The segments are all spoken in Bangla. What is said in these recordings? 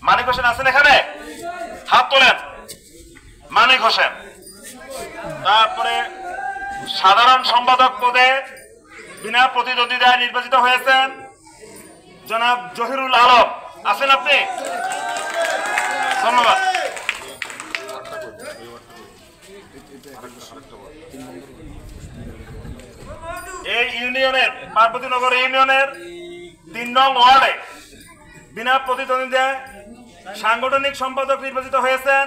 মানিক হোসেন আছেন এখানে? হাত তোলেন। মানিক হোসেন। তারপরে সাধারণ সম্পাদক পদে বিনা প্রতিদ্বন্দ্বিতায় নির্বাচিত হয়েছেন জনাব জহিরুল আলম। আছেন আপনি? ধন্যবাদ। এই ইউনিয়নের পার্বতীনগর ইউনিয়নের ৩ নং ওয়ার্ডে বিনা প্রতিদ্বন্দ্বিতায় সাংগঠনিক সম্পাদক নির্বাচিত হয়েছেন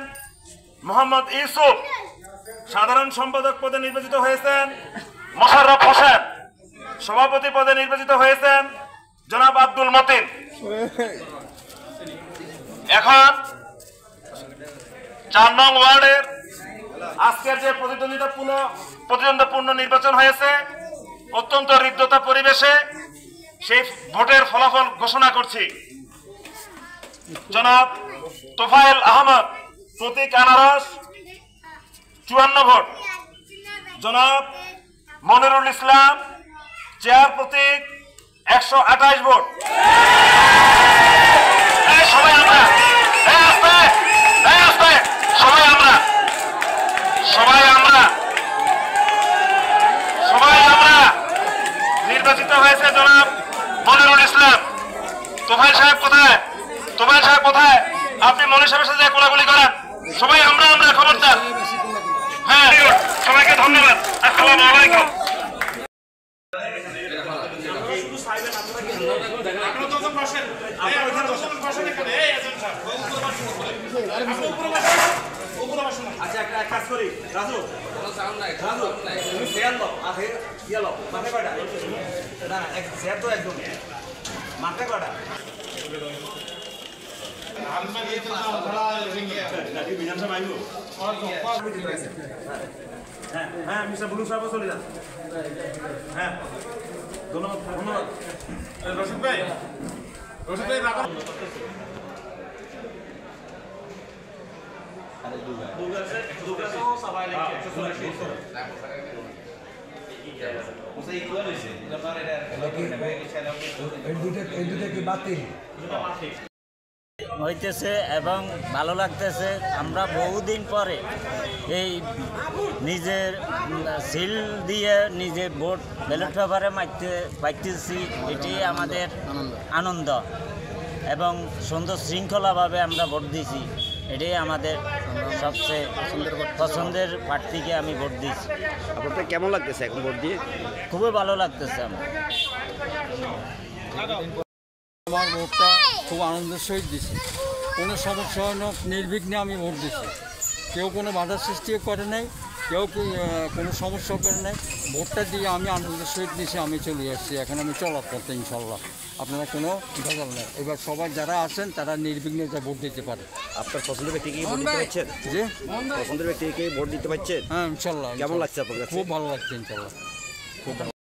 মোহাম্মদ ইউসুফ। সাধারণ সম্পাদক পদে নির্বাচিত হয়েছেন মোশাররফ হোসেন। সভাপতি পদে নির্বাচিত হয়েছেন জনাব আব্দুল মতিন। এখন ৪ নং ওয়ার্ডের আজকের যে প্রতিদ্বন্দ্বিতাপূর্ণ নির্বাচন হয়েছে অত্যন্ত হৃদ্যতা পরিবেশে সেই ভোটের ফলাফল ঘোষণা করছি। জনাব তোফায়েল আহমদ প্রতীক আনারস ৫৪ ভোট। জনাব মনিরুল ইসলাম চেয়ার প্রতীক ১২৮ ভোট। সবাই আমরা নির্বাচিত হয়েছে জনাব মনিরুল ইসলাম। তোফায়েল সাহেব কোথায়? তোফায়েল সাহেব কোথায়? আপনি মনির সাহেবের সাথে কোলাকুলি করেন। সবাই আমরা খবরদার। হ্যাঁ, সবাইকে ধন্যবাদ। আসসালামু আলাইকুম। আচ্ছা, একটা কাজ করি রাজু, তুমি চেয়ার লো, আগে ইয়ে লো, মাঠে কয়টা? না, চেয়ার তো একদম মাঠে কয়টা? হ্যাঁ, মিস্টার বুলু সাহেব চলে যান। হ্যাঁ, ধন্যবাদ। রশিদ ভাই হইতেছে এবং ভালো লাগতেছে। আমরা বহুদিন পরে এই নিজের সিল দিয়ে নিজের ভোট ব্যালট পেপারে মারতে পাইতেছি, এটাই আমাদের আনন্দ এবং সুন্দর শৃঙ্খলাভাবে আমরা ভোট দিয়েছি। এটাই আমাদের সবচেয়ে পছন্দের প্রার্থীকে আমি ভোট দিয়েছি। আপনার কেমন লাগতেছে এখন ভোট দিয়ে? খুবই ভালো লাগতেছে আমার। আমার ভোটটা খুব আনন্দের সহিত দিছি। কোনো সমস্যা হয় না, নির্বিঘ্নে আমি ভোট দিছি। কেউ কোনো বাধার সৃষ্টিও করে নাই, কেউ কোনো সমস্যা করে নাই। ভোটটা দিয়ে আমি আনন্দের সহিত দিছি, আমি চলে আসছি। এখন আমি চলার করতে ইনশাল্লাহ আপনারা কোনো ভেজাল নেই। এবার সবাই যারা আছেন তারা নির্বিঘ্নে ভোট দিতে পারে। আপনার পছন্দের ব্যক্তিকে ভোট দিতে পারছেন? যে পছন্দের ব্যক্তিকে ভোট দিতে পারছেন? হ্যাঁ, ইনশাল্লাহ। কেমন লাগছে আপনার কাছে? খুব ভালো লাগছে ইনশাল্লাহ, খুব ভালো।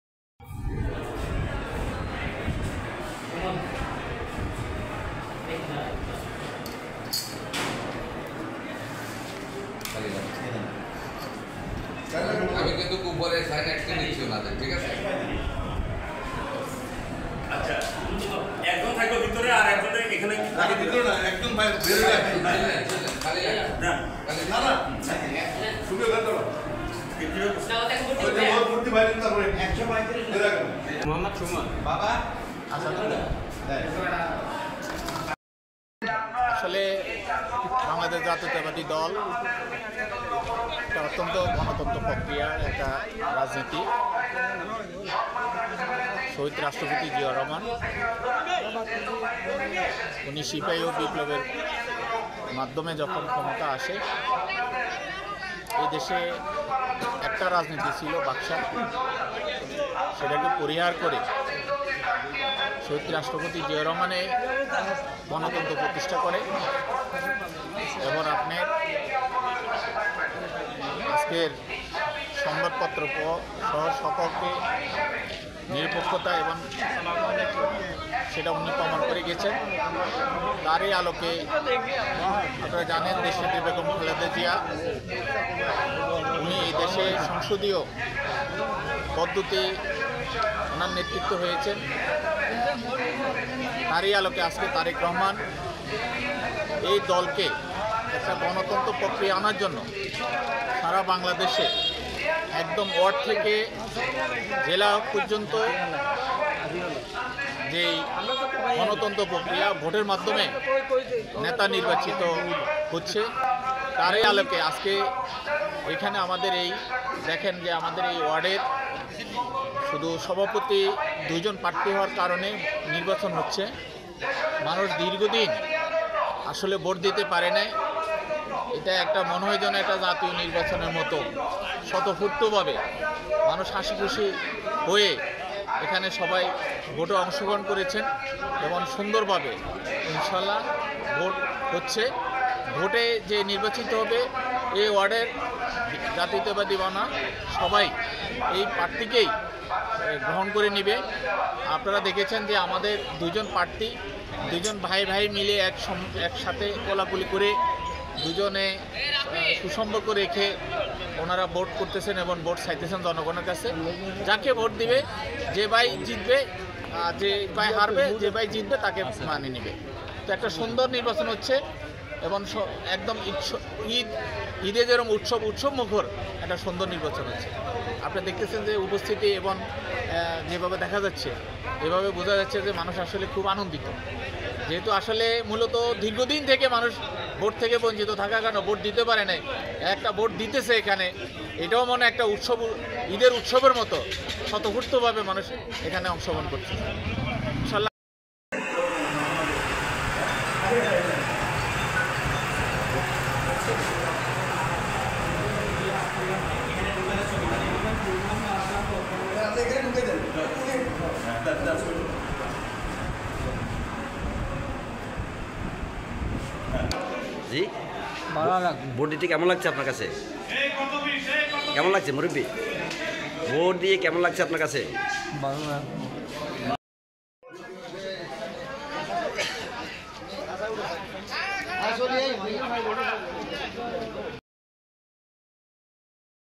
আমি কিন্তু উপরে সাইন অ্যাকশন নিচ্ছি না, ঠিক আছে? আচ্ছা, একজন থাকবে ভিতরে আর একজন এখানে ভিতরে না, একদম বাইরে বের হয়ে খালি না না না শুনে গেল মূর্তি বাইরে তারপরে 135 মোহাম্মদ সুমন বাবা আসলে বাংলাদেশ জাতীয়তাবাদী দল একটা অত্যন্ত গণতন্ত্র প্রক্রিয়ার একটা রাজনীতি। শহীদ রাষ্ট্রপতি জিয়াউর রহমান উনি সিপাহী ও বিপ্লবের মাধ্যমে যখন ক্ষমতা আসে, এই দেশে একটা রাজনীতি ছিল বাকশাল, সেটাকে পরিহার করে শহীদ রাষ্ট্রপতি জিয়াউর রহমানে গণতন্ত্র প্রতিষ্ঠা করে। এবং আপনার আজকের সংবাদপত্র সহ সকলকে নিরপেক্ষতা এবং সেটা উনি প্রমাণ করে গেছেন। তারই আলোকে আপনারা জানেন দেশনেত্রী বেগম খালেদা জিয়া উনি এই দেশে সংসদীয় পদ্ধতি ওনার নেতৃত্ব হয়েছেন। তারই আলোকে আজকে তারেক রহমান এই দলকে একটা গণতন্ত্র প্রক্রিয়া আনার জন্য সারা বাংলাদেশে একদম ওয়ার্ড থেকে জেলা পর্যন্ত যেই গণতন্ত্র প্রক্রিয়া ভোটের মাধ্যমে নেতা নির্বাচিত হচ্ছে, তারই আলোকে আজকে এখানে আমাদের এই দেখেন যে আমাদের এই ওয়ার্ডের শুধু সভাপতি 2 জন প্রার্থী হওয়ার কারণে নির্বাচন হচ্ছে। মানুষ দীর্ঘদিন আসলে ভোট দিতে পারে নাই। এটা একটা মনে হয় যেন একটা জাতীয় নির্বাচনের মতো স্বতঃস্ফূর্তভাবে মানুষ হাসি খুশি হয়ে এখানে সবাই ভোটে অংশগ্রহণ করেছেন এবং সুন্দরভাবে ইনশাল্লাহ ভোট হচ্ছে। ভোটে যে নির্বাচিত হবে এই ওয়ার্ডের জাতীয়তাবাদী বানা সবাই এই প্রার্থীকেই গ্রহণ করে নেবে। আপনারা দেখেছেন যে আমাদের 2 জন প্রার্থী 2 জন ভাই ভাই মিলে একসাথে কোলাকুলি করে দুজনে সুসম্পর্ক রেখে ওনারা ভোট করতেছেন এবং ভোট চাইতেছেন জনগণের কাছে। যাকে ভোট দিবে, যে ভাই জিতবে, যে ভাই হারবে, যে ভাই জিতবে তাকে মানে নেবে। তো একটা সুন্দর নির্বাচন হচ্ছে এবং একদম ঈদে যেরকম উৎসব মুখর একটা সুন্দর নির্বাচন হচ্ছে। আপনি দেখতেছেন যে উপস্থিতি এবং যেভাবে দেখা যাচ্ছে, এভাবে বোঝা যাচ্ছে যে মানুষ আসলে খুব আনন্দিত। যেহেতু আসলে মূলত দীর্ঘদিন থেকে মানুষ ভোট থেকে বঞ্চিত থাকার কারণে ভোট দিতে পারে নাই, একটা ভোট দিতেছে এখানে, এটাও মনে একটা উৎসব, ঈদের উৎসবের মতো স্বতঃস্ফূর্তভাবে মানুষ এখানে অংশগ্রহণ করছে। ইনশাল্লাহ জি, ভোট দিতে কেমন লাগছে আপনার কাছে? কেমন লাগছে মুরব্বী? ভোট দিয়ে কেমন লাগছে আপনার কাছে? ভালো